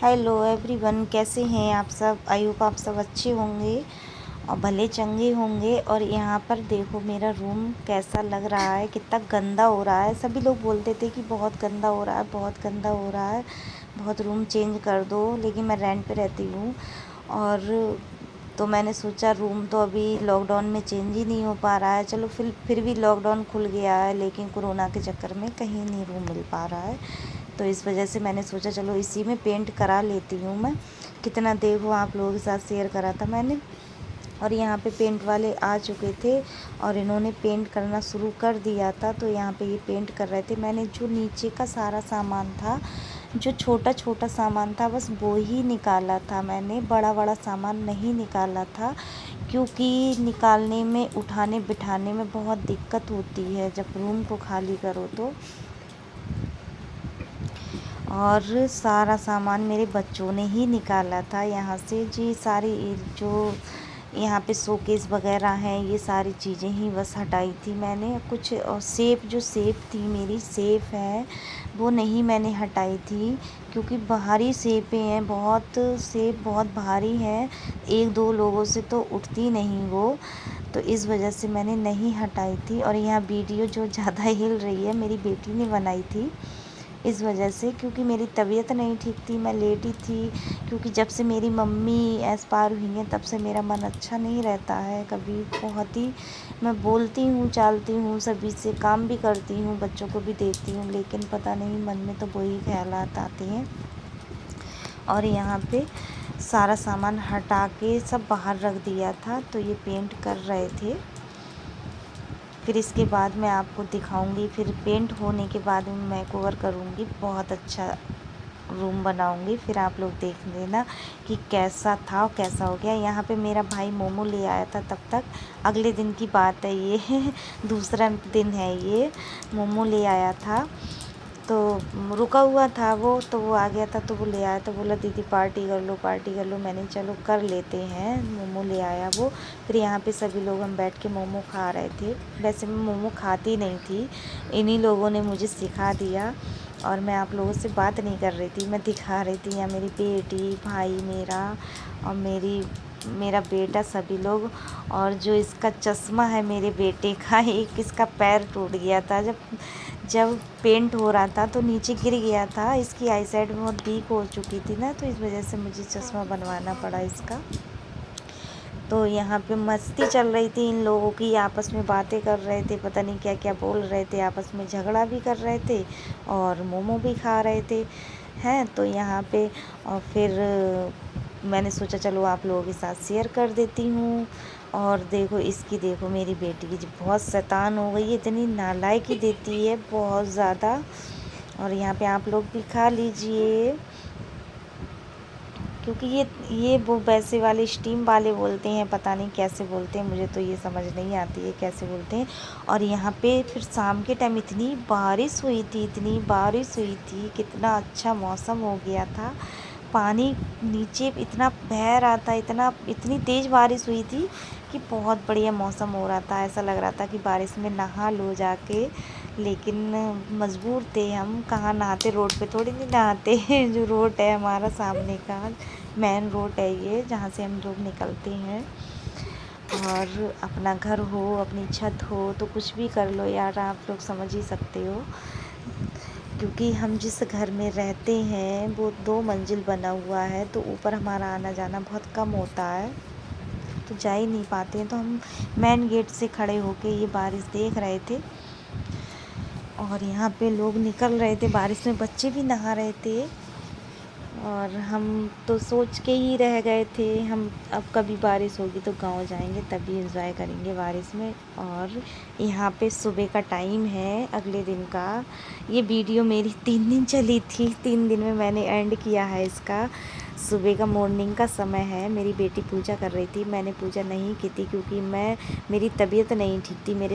Hello everyone, कैसे हैं आप सब। आई होप आप सब अच्छे होंगे और भले चंगे होंगे। और यहाँ पर देखो मेरा रूम कैसा लग रहा है, कितना गंदा हो रहा है। सभी लोग बोलते थे कि बहुत गंदा हो रहा है, बहुत गंदा हो रहा है, बहुत रूम चेंज कर दो। लेकिन मैं रेंट पे रहती हूँ और तो मैंने सोचा रूम तो अभी लॉकडाउन में चेंज ही नहीं हो पा रहा है। चलो फिर भी लॉकडाउन खुल गया है, लेकिन कोरोना के चक्कर में कहीं नहीं रूम मिल पा रहा है। तो इस वजह से मैंने सोचा चलो इसी में पेंट करा लेती हूँ मैं। कितना देखो आप लोगों के साथ शेयर करा था मैंने। और यहाँ पे पेंट वाले आ चुके थे और इन्होंने पेंट करना शुरू कर दिया था। तो यहाँ पे ये पेंट कर रहे थे। मैंने जो नीचे का सारा सामान था, जो छोटा छोटा सामान था, बस वो ही निकाला था मैंने। बड़ा बड़ा सामान नहीं निकाला था, क्योंकि निकालने में, उठाने बिठाने में बहुत दिक्कत होती है जब रूम को खाली करो तो। और सारा सामान मेरे बच्चों ने ही निकाला था यहाँ से जी। सारी जो यहाँ पे शोकेस वगैरह हैं, ये सारी चीज़ें ही बस हटाई थी मैंने। कुछ सेफ, जो सेफ थी मेरी, सेफ है वो नहीं मैंने हटाई थी, क्योंकि भारी सेफें हैं, बहुत सेफ बहुत भारी हैं। एक दो लोगों से तो उठती नहीं वो, तो इस वजह से मैंने नहीं हटाई थी। और यहाँ वीडियो जो ज़्यादा हिल रही है, मेरी बेटी ने बनाई थी इस वजह से, क्योंकि मेरी तबीयत नहीं ठीक थी, मैं लेटी थी। क्योंकि जब से मेरी मम्मी एक्सपायर हुई हैं, तब से मेरा मन अच्छा नहीं रहता है कभी। बहुत ही मैं बोलती हूँ, चालती हूँ, सभी से काम भी करती हूँ, बच्चों को भी देखती हूँ, लेकिन पता नहीं मन में तो वही ख्यालात आते हैं। और यहाँ पे सारा सामान हटा के सब बाहर रख दिया था। तो ये पेंट कर रहे थे। फिर इसके बाद मैं आपको दिखाऊंगी, फिर पेंट होने के बाद में मैं कवर करूंगी, बहुत अच्छा रूम बनाऊंगी। फिर आप लोग देख लेना कि कैसा था और कैसा हो गया। यहाँ पे मेरा भाई मोमो ले आया था, तब तक अगले दिन की बात है ये दूसरा दिन है ये। मोमो ले आया था तो रुका हुआ था वो, तो वो आ गया था तो वो ले आया, तो बोला दीदी पार्टी कर लो, पार्टी कर लो। मैंने चलो कर लेते हैं। मोमो ले आया वो। फिर यहाँ पे सभी लोग हम बैठ के मोमो खा रहे थे। वैसे मैं मोमो खाती नहीं थी, इन्हीं लोगों ने मुझे सिखा दिया। और मैं आप लोगों से बात नहीं कर रही थी, मैं दिखा रही थी। यहाँ मेरी बेटी, भाई मेरा और मेरा बेटा, सभी लोग। और जो इसका चश्मा है मेरे बेटे का, एक इसका पैर टूट गया था जब पेंट हो रहा था, तो नीचे गिर गया था। इसकी आई साइड बहुत वीक हो चुकी थी ना, तो इस वजह से मुझे चश्मा बनवाना पड़ा इसका। तो यहाँ पे मस्ती चल रही थी इन लोगों की, आपस में बातें कर रहे थे, पता नहीं क्या क्या बोल रहे थे, आपस में झगड़ा भी कर रहे थे और मोमो भी खा रहे थे हैं। तो यहाँ पे और फिर मैंने सोचा चलो आप लोगों के साथ शेयर कर देती हूँ। और देखो इसकी, देखो मेरी बेटी की बहुत शैतान हो गई है, इतनी नालायकी देती है बहुत ज़्यादा। और यहाँ पे आप लोग भी खा लीजिए, क्योंकि ये वो वैसे वाले स्टीम वाले बोलते हैं, पता नहीं कैसे बोलते हैं, मुझे तो ये समझ नहीं आती है कैसे बोलते हैं। और यहाँ पे फिर शाम के टाइम इतनी बारिश हुई थी, इतनी बारिश हुई थी, कितना अच्छा मौसम हो गया था। पानी नीचे इतना बह रहा था, इतनी तेज़ बारिश हुई थी कि बहुत बढ़िया मौसम हो रहा था। ऐसा लग रहा था कि बारिश में नहा लो जाके, लेकिन मजबूर थे हम, कहाँ नहाते, रोड पे थोड़ी नहीं नहाते जो रोड है हमारा सामने का, मेन रोड है ये, जहाँ से हम लोग निकलते हैं। और अपना घर हो, अपनी छत हो, तो कुछ भी कर लो यार, आप लोग समझ ही सकते हो। क्योंकि हम जिस घर में रहते हैं वो 2 मंजिल बना हुआ है, तो ऊपर हमारा आना जाना बहुत कम होता है, तो जा ही नहीं पाते हैं। तो हम मेन गेट से खड़े होके ये बारिश देख रहे थे। और यहाँ पे लोग निकल रहे थे बारिश में, बच्चे भी नहा रहे थे। और हम तो सोच के ही रह गए थे, हम अब कभी बारिश होगी तो गांव जाएंगे, तभी एंजॉय करेंगे बारिश में। और यहाँ पे सुबह का टाइम है अगले दिन का। ये वीडियो मेरी 3 दिन चली थी, 3 दिन में मैंने एंड किया है इसका। सुबह का मॉर्निंग का समय है, मेरी बेटी पूजा कर रही थी, मैंने पूजा नहीं की थी क्योंकि मेरी तबीयत नहीं ठीक थी। मेरे